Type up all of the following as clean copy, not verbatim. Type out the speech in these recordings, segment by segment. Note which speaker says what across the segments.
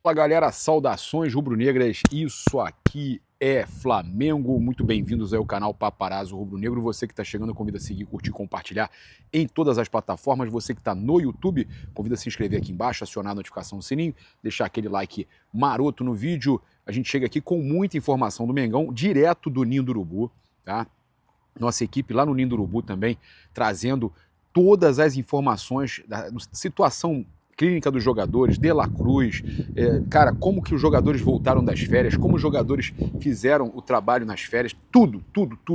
Speaker 1: Fala galera, saudações rubro-negras, isso aqui é Flamengo, muito bem-vindos ao canal Paparazzo Rubro-Negro, você que está chegando, convido a seguir, curtir, compartilhar em todas as plataformas, você que está no YouTube, convido a se inscrever aqui embaixo, acionar a notificação do sininho, deixar aquele like maroto no vídeo, a gente chega aqui com muita informação do Mengão, direto do Ninho do Urubu, tá? Nossa equipe lá no Ninho do Urubu também, trazendo todas as informações da situação clínica dos jogadores, De La Cruz, cara, como que os jogadores voltaram das férias, como os jogadores fizeram o trabalho nas férias, tudo.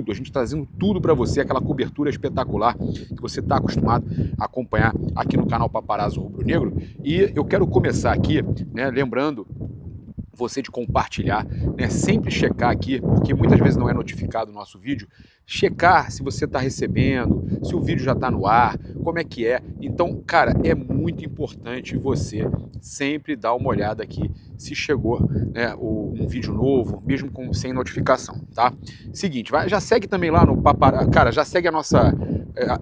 Speaker 1: A gente trazendo tudo para você, aquela cobertura espetacular que você está acostumado a acompanhar aqui no canal Paparazzo Rubro-Negro. E eu quero começar aqui, né, lembrando você de compartilhar, né? Sempre checar aqui, porque muitas vezes não é notificado o nosso vídeo, checar se você está recebendo, se o vídeo já está no ar, como é que é. Então, cara, é muito importante você sempre dar uma olhada aqui se chegou, né, um vídeo novo, mesmo sem notificação, tá? Seguinte, já segue também lá no Paparazzo, cara, já segue a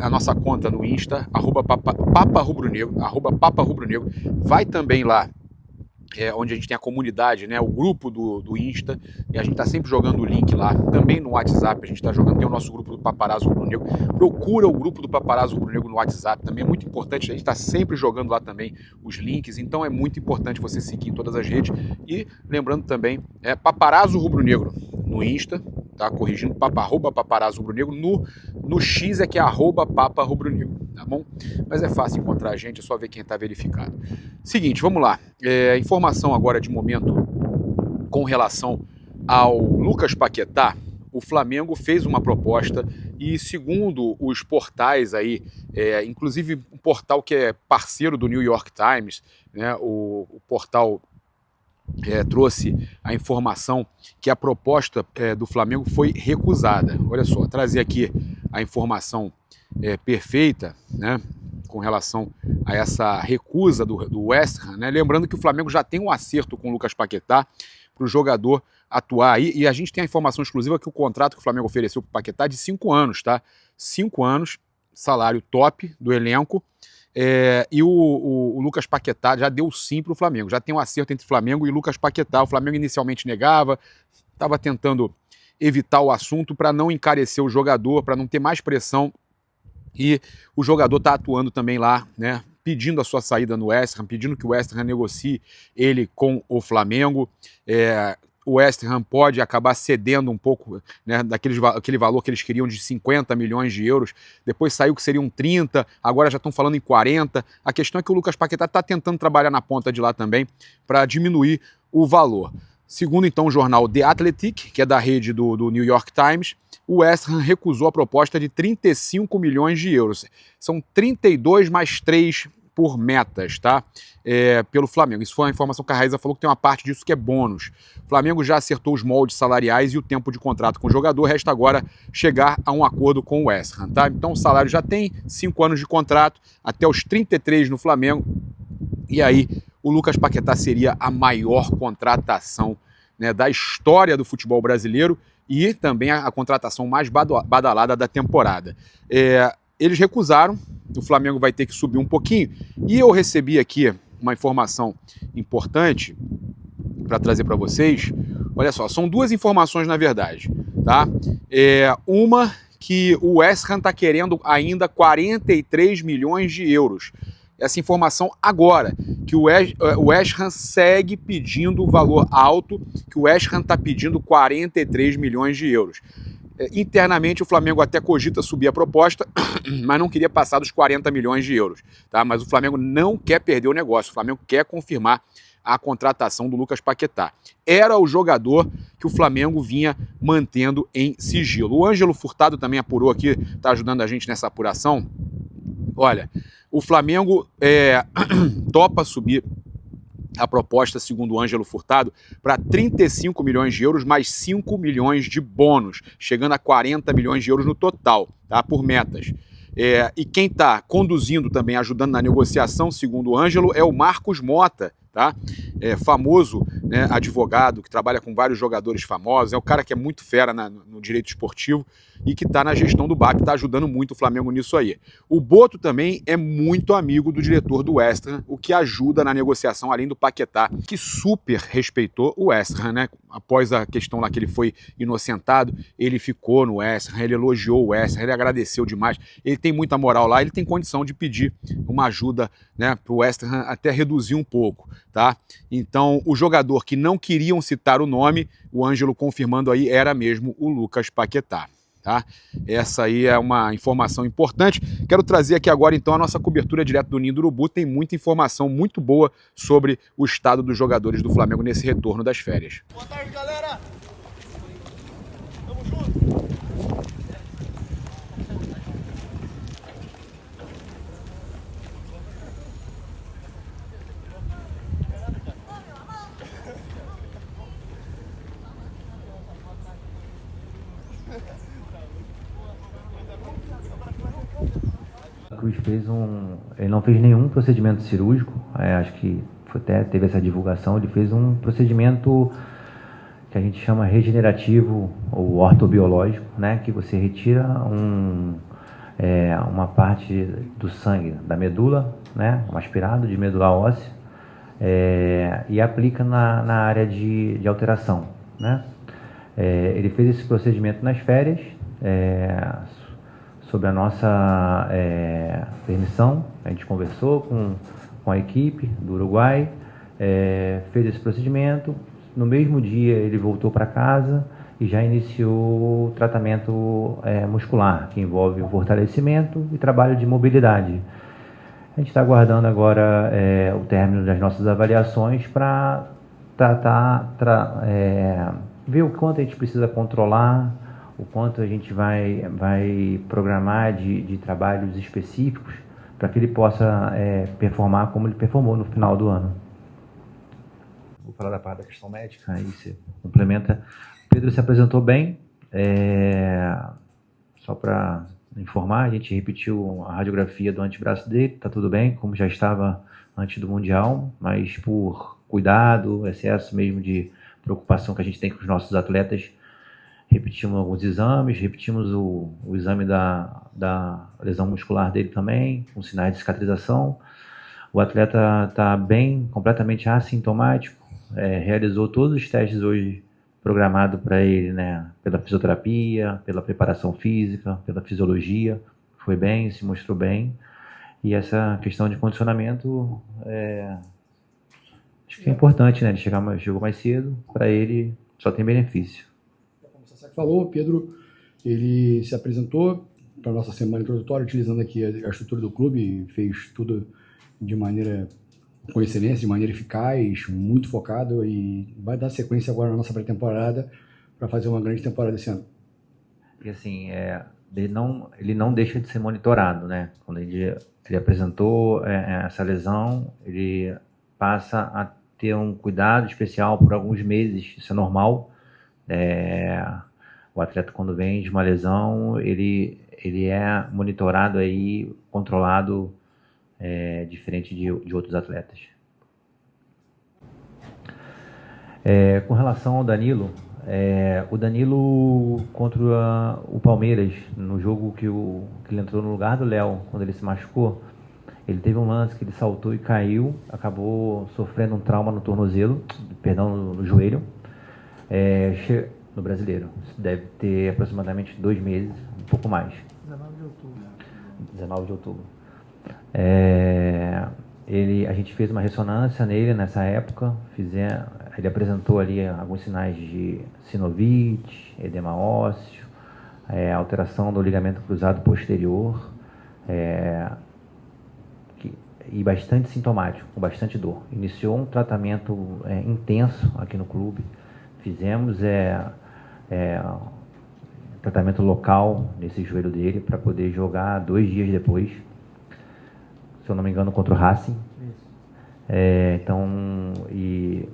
Speaker 1: nossa conta no Insta, @paparubronegro, @paparubronegro, vai também lá onde a gente tem a comunidade, né, o grupo do Insta, e a gente está sempre jogando o link lá, também no WhatsApp a gente está jogando, tem o nosso grupo do Paparazzo Rubro-Negro, procura o grupo do Paparazzo Rubro-Negro no WhatsApp, também é muito importante, a gente está sempre jogando lá também os links, então é muito importante você seguir em todas as redes, e lembrando também, Paparazzo Rubro-Negro no Insta, tá, corrigindo, @paparazzo Rubro-Negro, no X é que é @papa rubro-negro, tá bom? Mas é fácil encontrar a gente, é só ver quem está verificado. Seguinte, vamos lá, informação agora de momento com relação ao Lucas Paquetá. O Flamengo fez uma proposta e, segundo os portais aí, inclusive um portal que é parceiro do New York Times, né, o portal trouxe a informação que a proposta do Flamengo foi recusada. Olha só, trazer aqui a informação perfeita, né, com relação a essa recusa do West Ham, né? Lembrando que o Flamengo já tem um acerto com o Lucas Paquetá para o jogador atuar aí, e a gente tem a informação exclusiva que o contrato que o Flamengo ofereceu para o Paquetá é de 5 anos, tá? 5 anos, salário top do elenco, e o Lucas Paquetá já deu sim para o Flamengo, já tem um acerto entre Flamengo e Lucas Paquetá. O Flamengo inicialmente negava, estava tentando evitar o assunto para não encarecer o jogador, para não ter mais pressão, e o jogador está atuando também lá, né, pedindo a sua saída no West Ham, pedindo que o West Ham negocie ele com o Flamengo. O West Ham pode acabar cedendo um pouco, né, aquele valor que eles queriam de 50 milhões de euros, depois saiu que seriam 30, agora já estão falando em 40. A questão é que o Lucas Paquetá está tentando trabalhar na ponta de lá também para diminuir o valor. Segundo então o jornal The Athletic, que é da rede do New York Times, o West Ham recusou a proposta de 35 milhões de euros. São 32 mais 3 por metas, tá? Pelo Flamengo. Isso foi uma informação que a Raíza falou, que tem uma parte disso que é bônus. O Flamengo já acertou os moldes salariais e o tempo de contrato com o jogador, resta agora chegar a um acordo com o West Ham, tá? Então o salário já tem 5 anos de contrato, até os 33 no Flamengo, e aí o Lucas Paquetá seria a maior contratação, né, da história do futebol brasileiro, e também a contratação mais badalada da temporada. Eles recusaram, o Flamengo vai ter que subir um pouquinho, e eu recebi aqui uma informação importante para trazer para vocês. Olha só, são duas informações na verdade, tá? Uma que o West Ham está querendo ainda 43 milhões de euros. Essa informação agora, que o West Ham segue pedindo valor alto, que o West Ham está pedindo 43 milhões de euros. Internamente o Flamengo até cogita subir a proposta, mas não queria passar dos 40 milhões de euros, tá? Mas o Flamengo não quer perder o negócio, o Flamengo quer confirmar a contratação do Lucas Paquetá. Era o jogador que o Flamengo vinha mantendo em sigilo. O Ângelo Furtado também apurou aqui, está ajudando a gente nessa apuração. Olha, o Flamengo topa subir a proposta, segundo o Ângelo Furtado, para 35 milhões de euros mais 5 milhões de bônus, chegando a 40 milhões de euros no total, tá, por metas. E quem está conduzindo também, ajudando na negociação, segundo o Ângelo, é o Marcos Mota, tá? famoso, né, advogado que trabalha com vários jogadores famosos, é um cara que é muito fera no direito esportivo e que está na gestão do BAC, está ajudando muito o Flamengo nisso aí. O Boto também é muito amigo do diretor do West Ham, o que ajuda na negociação, além do Paquetá, que super respeitou o West Ham, né? Após a questão lá que ele foi inocentado, ele ficou no West Ham, ele elogiou o West Ham, ele agradeceu demais, ele tem muita moral lá, ele tem condição de pedir uma ajuda, né, para o West Ham até reduzir um pouco, tá? Então, o jogador que não queriam citar o nome, o Ângelo confirmando aí, era mesmo o Lucas Paquetá. Tá? Essa aí é uma informação importante. Quero trazer aqui agora então a nossa cobertura direto do Ninho do Urubu. Tem muita informação muito boa sobre o estado dos jogadores do Flamengo nesse retorno das férias.
Speaker 2: Boa tarde, galera! Tamo junto!
Speaker 3: Cruz ele não fez nenhum procedimento cirúrgico, acho que até teve essa divulgação, ele fez um procedimento que a gente chama regenerativo ou ortobiológico, né, que você retira uma parte do sangue da medula, né, um aspirado de medula óssea, e aplica na área de alteração, né. Ele fez esse procedimento nas férias, sob a nossa permissão. A gente conversou com a equipe do Uruguai, fez esse procedimento. No mesmo dia ele voltou para casa e já iniciou o tratamento muscular, que envolve o fortalecimento e trabalho de mobilidade. A gente está aguardando agora o término das nossas avaliações para ver o quanto a gente precisa controlar, o quanto a gente vai programar de trabalhos específicos para que ele possa performar como ele performou no final do ano. Vou falar da parte da questão médica, aí você complementa. O Pedro se apresentou bem, só para informar, a gente repetiu a radiografia do antebraço dele, está tudo bem, como já estava antes do Mundial, mas por cuidado, excesso mesmo de preocupação que a gente tem com os nossos atletas, repetimos alguns exames, repetimos o exame da lesão muscular dele também, com sinais de cicatrização. O atleta está bem, completamente assintomático, realizou todos os testes hoje programados para ele, né, pela fisioterapia, pela preparação física, pela fisiologia, foi bem, se mostrou bem. E essa questão de condicionamento, acho que é importante, né, ele chegou mais cedo, para ele só tem benefício.
Speaker 4: Falou, Pedro, ele se apresentou para a nossa semana introdutória, utilizando aqui a estrutura do clube, fez tudo de maneira com excelência, de maneira eficaz, muito focado, e vai dar sequência agora na nossa pré-temporada para fazer uma grande temporada esse ano.
Speaker 3: E assim, ele não deixa de ser monitorado, né? Quando ele apresentou essa lesão, ele passa a ter um cuidado especial por alguns meses, isso é normal. O atleta, quando vem de uma lesão, ele é monitorado aí, controlado, diferente de outros atletas. Com relação ao Danilo, o Danilo contra o Palmeiras, no jogo que ele entrou no lugar do Léo, quando ele se machucou, ele teve um lance que ele saltou e caiu, acabou sofrendo um trauma no tornozelo, no joelho, no Brasileiro. Isso deve ter aproximadamente 2 meses, um pouco mais. 19 de outubro. A gente fez uma ressonância nele nessa época, ele apresentou ali alguns sinais de sinovite, edema ósseo, alteração do ligamento cruzado posterior, e bastante sintomático, com bastante dor. Iniciou um tratamento intenso aqui no clube, fizemos tratamento local nesse joelho dele para poder jogar 2 dias depois, se eu não me engano, contra o Racing. E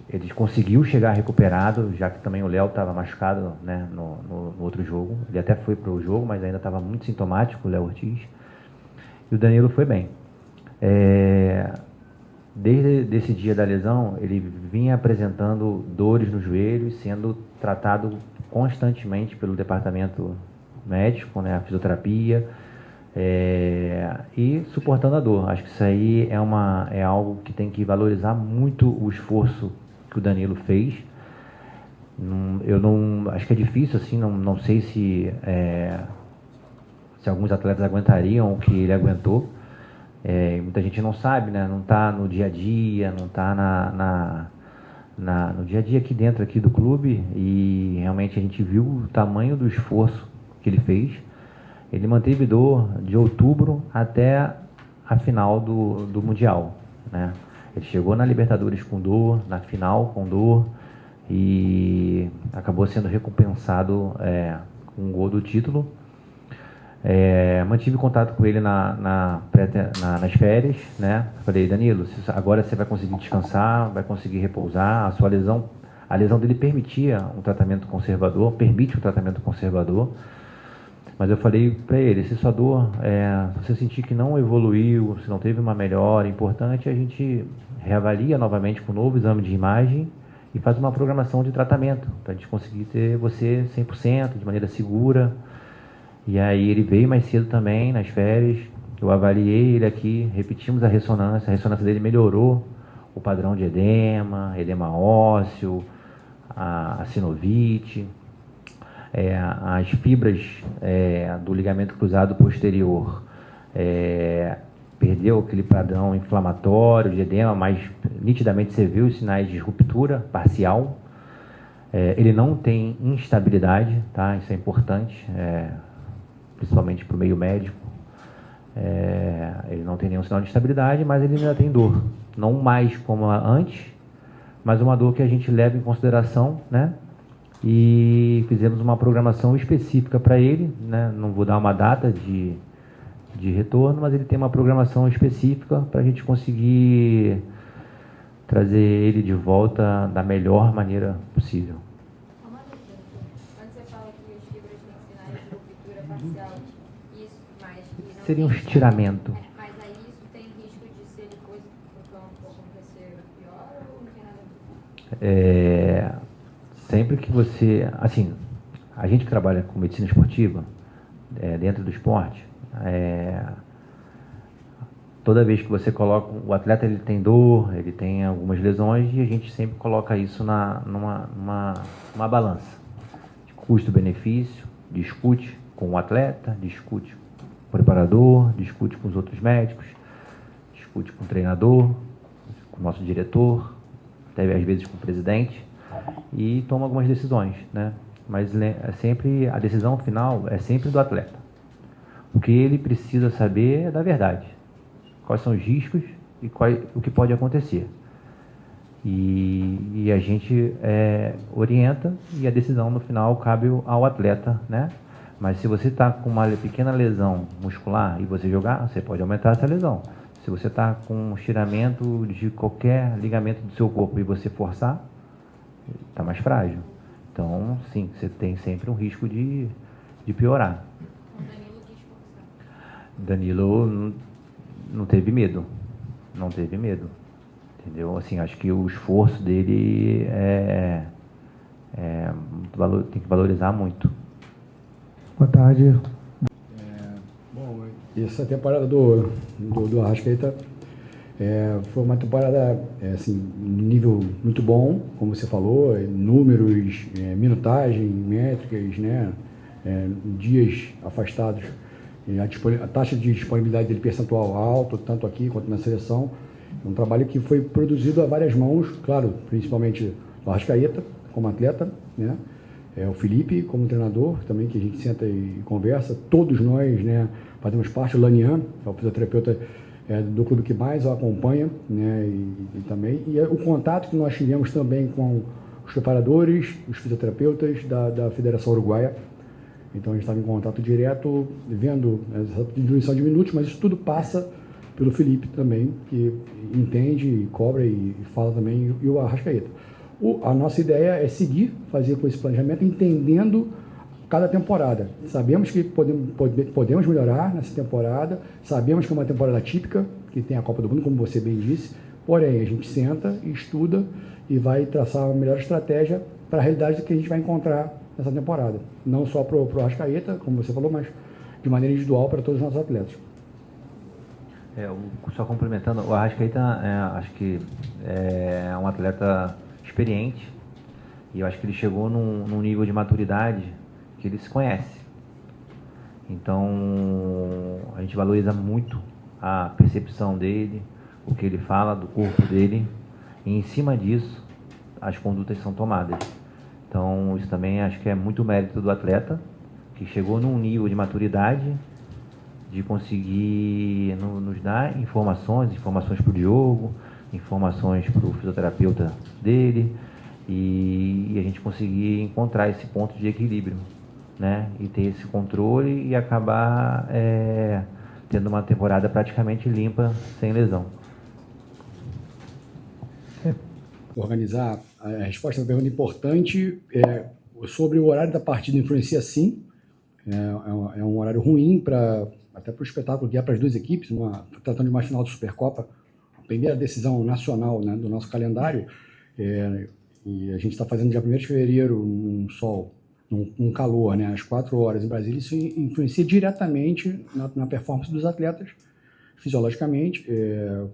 Speaker 3: ele conseguiu chegar recuperado, já que também o Léo estava machucado, né, no outro jogo. Ele até foi para o jogo, mas ainda estava muito sintomático, o Léo Ortiz. E o Danilo foi bem. desde esse dia da lesão, ele vinha apresentando dores no joelho, sendo tratado constantemente pelo departamento médico, né, a fisioterapia, e suportando a dor. Acho que isso aí é algo que tem que valorizar muito o esforço que o Danilo fez. Eu não acho que é difícil, assim, não sei se alguns atletas aguentariam o que ele aguentou. Muita gente não sabe, né? Não está no dia a dia, não está no dia a dia aqui dentro aqui do clube, e realmente a gente viu o tamanho do esforço que ele fez. Ele manteve dor de outubro até a final do Mundial, né? Ele chegou na Libertadores com dor, na final com dor, e acabou sendo recompensado com um gol do título. Mantive contato com ele nas férias, né? Falei, Danilo, agora você vai conseguir descansar, vai conseguir repousar. A lesão dele permite um tratamento conservador, mas eu falei para ele, se sua dor, se você sentir que não evoluiu, se não teve uma melhora importante, a gente reavalia novamente com um novo exame de imagem e faz uma programação de tratamento, para a gente conseguir ter você 100%, de maneira segura. E aí ele veio mais cedo também, nas férias, eu avaliei ele aqui, repetimos a ressonância dele melhorou o padrão de edema ósseo, a sinovite, as fibras do ligamento cruzado posterior, perdeu aquele padrão inflamatório de edema, mas nitidamente você viu os sinais de ruptura parcial. Ele não tem instabilidade, tá? Isso é importante, principalmente para o meio médico. Ele não tem nenhum sinal de instabilidade, mas ele ainda tem dor. Não mais como antes, mas uma dor que a gente leva em consideração, né? E fizemos uma programação específica para ele, né? Não vou dar uma data de retorno, mas ele tem uma programação específica para a gente conseguir trazer ele de volta da melhor maneira possível.
Speaker 2: Quando você fala que os fibras têm sinais de ruptura parcial, isso, mas que não
Speaker 3: seria um
Speaker 2: tem
Speaker 3: estiramento.
Speaker 2: mas aí isso tem risco de, se ele fosse pro campo acontecer pior, ou não tem nada a ver?
Speaker 3: Sempre que você, assim, a gente que trabalha com medicina esportiva, dentro do esporte, toda vez que você coloca, o atleta ele tem dor, ele tem algumas lesões, e a gente sempre coloca isso numa balança de custo-benefício, discute com o atleta, discute com o preparador, discute com os outros médicos, discute com o treinador, com o nosso diretor, até às vezes com o presidente, e toma algumas decisões, né? Mas sempre a decisão final é sempre do atleta. O que ele precisa saber é da verdade. Quais são os riscos e o que pode acontecer. E a gente orienta, e a decisão no final cabe ao atleta, né? Mas se você está com uma pequena lesão muscular e você jogar, você pode aumentar essa lesão. Se você está com um estiramento de qualquer ligamento do seu corpo e você forçar, está mais frágil. Então, sim, você tem sempre um risco de piorar.
Speaker 2: O Danilo quis forçar.
Speaker 3: Danilo não teve medo. Não teve medo. Entendeu? Assim, acho que o esforço dele tem que valorizar muito.
Speaker 5: Boa tarde.
Speaker 4: Bom, essa temporada do Arrascaeta foi uma temporada assim, nível muito bom, como você falou, números, minutagem, métricas, né? Dias afastados, a taxa de disponibilidade dele percentual alto, tanto aqui quanto na seleção. É um trabalho que foi produzido a várias mãos, claro, principalmente o Arrascaeta como atleta, né? O Felipe como treinador também, que a gente senta e conversa, todos nós, né, fazemos parte. O Lanian, é o fisioterapeuta do clube que mais o acompanha, né, e também, e o contato que nós tivemos também com os preparadores, os fisioterapeutas da Federação Uruguaia. Então a gente estava em contato direto, vendo essa diminuição de minutos, mas isso tudo passa pelo Felipe também, que entende, e cobra e fala também, e o Arrascaeta. A nossa ideia é seguir, fazer com esse planejamento, entendendo cada temporada. Sabemos que podemos melhorar nessa temporada, sabemos que é uma temporada típica, que tem a Copa do Mundo, como você bem disse, Porém, a gente senta, estuda e vai traçar a melhor estratégia para a realidade que a gente vai encontrar nessa temporada. Não só para o Arrascaeta, como você falou, mas de maneira individual para todos os nossos atletas.
Speaker 3: Só complementando, o Arrascaeta acho que é um atleta experiente e eu acho que ele chegou num nível de maturidade que ele se conhece. Então, a gente valoriza muito a percepção dele, o que ele fala do corpo dele, e em cima disso, as condutas são tomadas. Então, isso também acho que é muito mérito do atleta, que chegou num nível de maturidade, de conseguir nos dar informações para o Diogo, informações para o fisioterapeuta dele, e a gente conseguir encontrar esse ponto de equilíbrio, né? E ter esse controle e acabar tendo uma temporada praticamente limpa, sem lesão.
Speaker 4: Organizar a resposta a uma pergunta importante sobre o horário da partida influencia sim. É um horário ruim até para o espetáculo que é para as duas equipes, tratando de uma final de Supercopa, a primeira decisão nacional, né, do nosso calendário, e a gente está fazendo dia 1º de fevereiro, num sol, num calor, né, às 4 horas em Brasília. Isso influencia diretamente na performance dos atletas, fisiologicamente,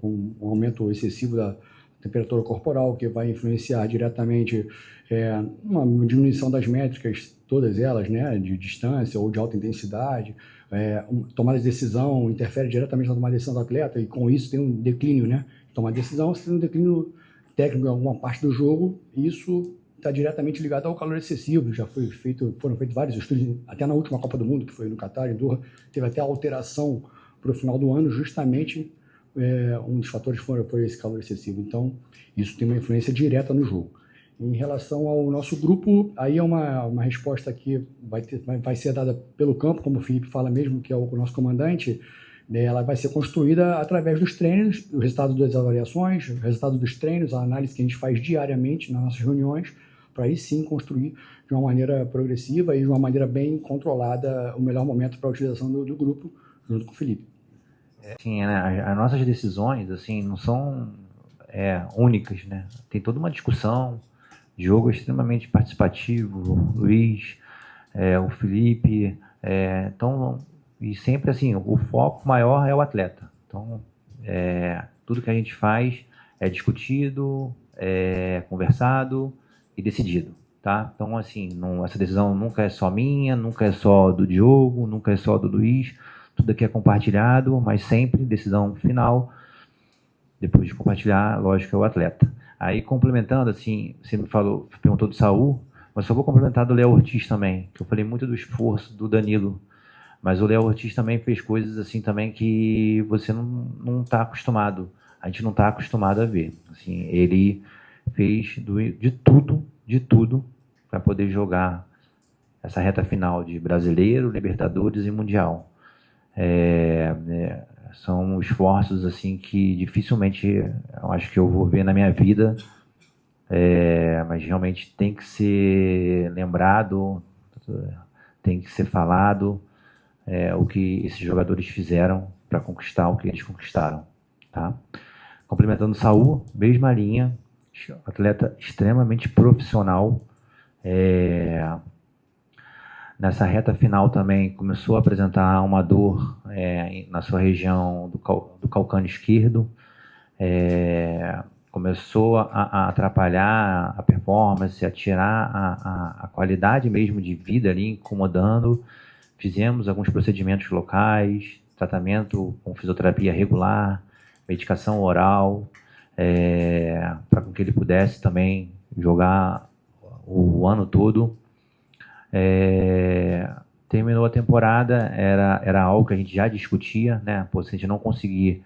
Speaker 4: com um aumento excessivo da temperatura corporal, que vai influenciar diretamente uma diminuição das métricas, todas elas, né, de distância ou de alta intensidade. Tomada de decisão interfere diretamente na tomada de decisão do atleta, e com isso tem um declínio, né? Tomar decisão, você tem um declínio técnico em alguma parte do jogo, e isso está diretamente ligado ao calor excessivo. Foram feitos vários estudos, até na última Copa do Mundo, que foi no Catar, em Doha, teve até alteração para o final do ano, justamente um dos fatores foi esse calor excessivo. Então, isso tem uma influência direta no jogo. Em relação ao nosso grupo, aí é uma resposta que vai ser dada pelo campo, como o Felipe fala mesmo, que é o nosso comandante. Ela vai ser construída através dos treinos, o resultado das avaliações, o resultado dos treinos, a análise que a gente faz diariamente nas nossas reuniões, para aí sim construir de uma maneira progressiva e de uma maneira bem controlada o melhor momento para a utilização do grupo, junto com o Felipe.
Speaker 3: Sim, né? As nossas decisões assim, não são únicas, né? Tem toda uma discussão. O jogo é extremamente participativo, o Luiz, o Felipe, então, e sempre assim, o foco maior é o atleta. Então, tudo que a gente faz é discutido, conversado e decidido, tá? Então, assim, essa decisão nunca é só minha, nunca é só do Diogo, nunca é só do Luiz, tudo aqui é compartilhado, mas sempre decisão final, depois de compartilhar, lógico, é o atleta. Aí, complementando, assim, você perguntou do Saul, mas só vou complementar do Léo Ortiz também, que eu falei muito do esforço do Danilo, mas o Léo Ortiz também fez coisas assim também que você não está acostumado, a gente não está acostumado a ver. Assim, ele fez de tudo para poder jogar essa reta final de Brasileiro, Libertadores e Mundial. São esforços assim que dificilmente eu acho que eu vou ver na minha vida, mas realmente tem que ser lembrado, tem que ser falado o que esses jogadores fizeram para conquistar o que eles conquistaram, tá? Complementando o Saul, mesma linha, atleta extremamente profissional. Nessa reta final também começou a apresentar uma dor na sua região do calcâneo esquerdo, começou a atrapalhar a performance, a tirar a qualidade mesmo de vida ali, incomodando. Fizemos alguns procedimentos locais, tratamento com fisioterapia regular, medicação oral, para que ele pudesse também jogar o ano todo. Terminou a temporada, era algo que a gente já discutia, né? Pô, se a gente não conseguir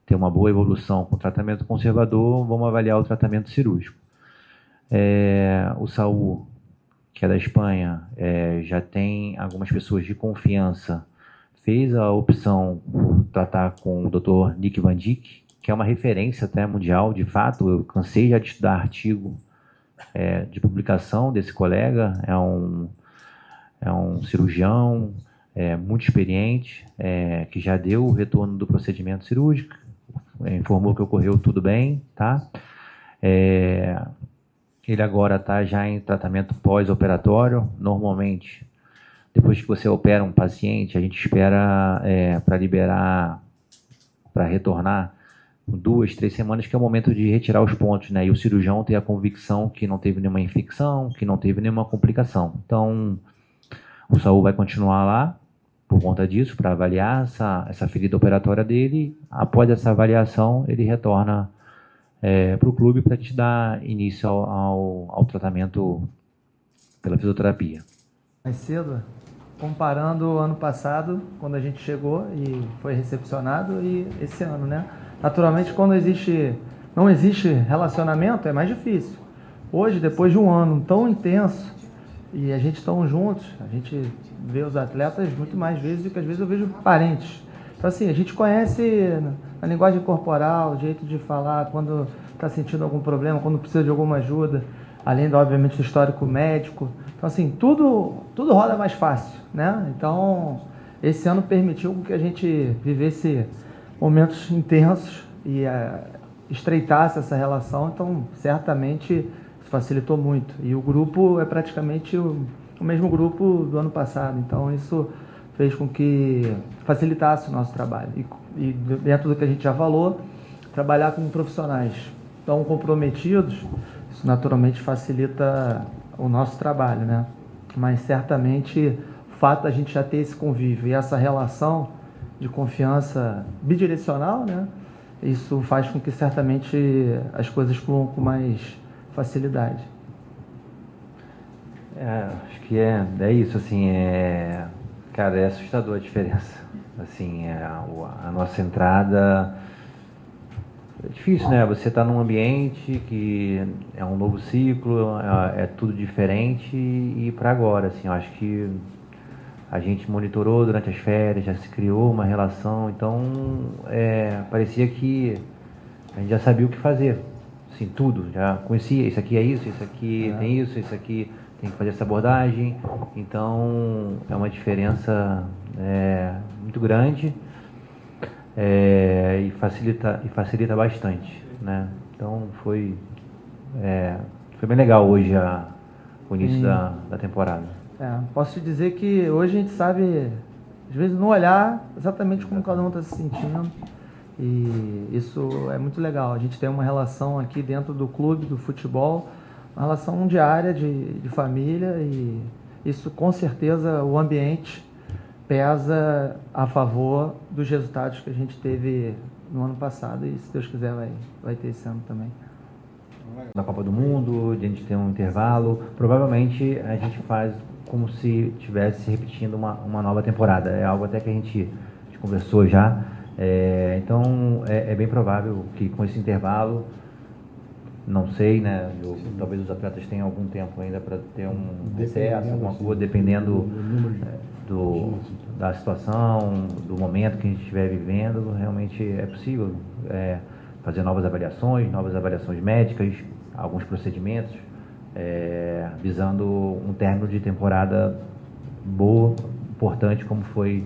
Speaker 3: ter uma boa evolução com tratamento conservador, vamos avaliar o tratamento cirúrgico. O Saul, que é da Espanha, já tem algumas pessoas de confiança, fez a opção por tratar com o Dr. Nick Van Dijk, que é uma referência até mundial, de fato. Eu cansei já de estudar artigo de publicação desse colega, é um cirurgião muito experiente, que já deu o retorno do procedimento cirúrgico, informou que ocorreu tudo bem, tá? Ele agora está já em tratamento pós-operatório. Normalmente, depois que você opera um paciente, a gente espera para liberar, para retornar 2, 3 semanas, que é o momento de retirar os pontos, né? E o cirurgião ter a convicção que não teve nenhuma infecção, que não teve nenhuma complicação. Então, o Saul vai continuar lá por conta disso, para avaliar essa ferida operatória dele. Após essa avaliação, ele retorna para o clube para te dar início ao tratamento pela fisioterapia.
Speaker 5: Mais cedo, comparando o ano passado, quando a gente chegou e foi recepcionado, e esse ano, né? Naturalmente, quando não existe relacionamento, é mais difícil. Hoje, depois de um ano tão intenso, e a gente tão juntos, a gente vê os atletas muito mais vezes do que às vezes eu vejo parentes. Então, assim, a gente conhece a linguagem corporal, o jeito de falar, quando está sentindo algum problema, quando precisa de alguma ajuda, além, obviamente, do histórico médico. Então, assim, tudo roda mais fácil, né? Então, esse ano permitiu que a gente vivesse momentos intensos e estreitasse essa relação. Então, certamente, facilitou muito. E o grupo é praticamente o mesmo grupo do ano passado. Então, isso fez com que facilitasse o nosso trabalho. E dentro do que a gente já falou, trabalhar com profissionais tão comprometidos, isso naturalmente facilita o nosso trabalho, né? Mas certamente o fato da gente já ter esse convívio e essa relação de confiança bidirecional, né? Isso faz com que certamente as coisas fluam com mais facilidade.
Speaker 3: Acho que é isso, assim, cara, é assustador a diferença. Assim, a nossa entrada é difícil, né? Você está num ambiente que é um novo ciclo, é tudo diferente, e para agora, assim, eu acho que a gente monitorou durante as férias, já se criou uma relação, então parecia que a gente já sabia o que fazer, assim, tudo, já conhecia, isso aqui é isso aqui tem isso aqui tem que fazer essa abordagem, então é uma diferença muito grande e facilita bastante, né? Então foi bem legal hoje o início da temporada.
Speaker 5: Posso te dizer que hoje a gente sabe, às vezes, no olhar, exatamente como cada um está se sentindo. E isso é muito legal. A gente tem uma relação aqui dentro do clube, do futebol, uma relação diária de família, e isso, com certeza, o ambiente pesa a favor dos resultados que a gente teve no ano passado, e, se Deus quiser, vai ter esse ano também.
Speaker 3: Na Copa do Mundo, a gente tem um intervalo, provavelmente a gente faz como se estivesse repetindo uma nova temporada. É algo até que a gente conversou já. Então, é bem provável que com esse intervalo, não sei, né? Talvez os atletas tenham algum tempo ainda para ter um recesso, alguma coisa, dependendo da situação, do momento que a gente estiver vivendo. Realmente é possível fazer novas avaliações médicas, alguns procedimentos, visando um término de temporada boa, importante, como foi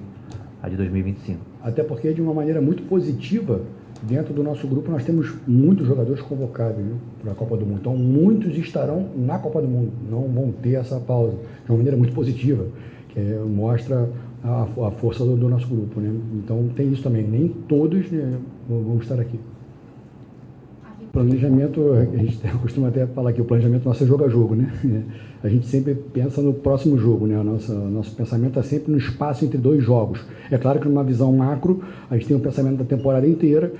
Speaker 3: a de 2025.
Speaker 4: Até porque, de uma maneira muito positiva, dentro do nosso grupo nós temos muitos jogadores convocados para a Copa do Mundo. Então, muitos estarão na Copa do Mundo, não vão ter essa pausa. De uma maneira muito positiva, que mostra a força do nosso grupo, né? Então, tem isso também. Nem todos, né, vão estar aqui. Planejamento, a gente costuma até falar que o planejamento nosso é jogo a jogo, né? A gente sempre pensa no próximo jogo, né? Nosso pensamento está sempre no espaço entre dois jogos. É claro que numa visão macro, a gente tem um pensamento da temporada inteira.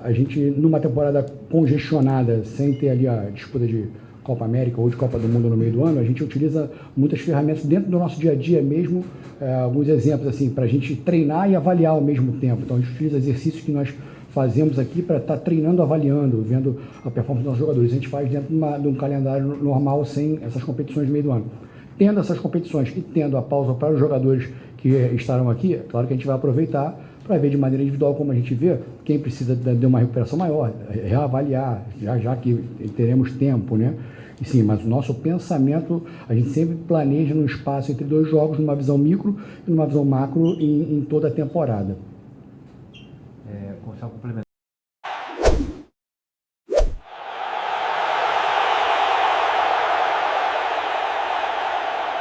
Speaker 4: A gente, numa temporada congestionada, sem ter ali a disputa de Copa América ou de Copa do Mundo no meio do ano, a gente utiliza muitas ferramentas dentro do nosso dia a dia mesmo, alguns exemplos assim, para a gente treinar e avaliar ao mesmo tempo. Então, a gente utiliza exercícios que nós fazemos aqui para estar treinando, avaliando, vendo a performance dos nossos jogadores. A gente faz dentro de um calendário normal, sem essas competições no meio do ano. Tendo essas competições e tendo a pausa para os jogadores que estarão aqui, é claro que a gente vai aproveitar para ver de maneira individual, como a gente vê, quem precisa de uma recuperação maior, reavaliar, já que teremos tempo, né? E sim, mas o nosso pensamento, a gente sempre planeja num espaço entre dois jogos, numa visão micro e numa visão macro em toda a temporada.
Speaker 3: Só complementar.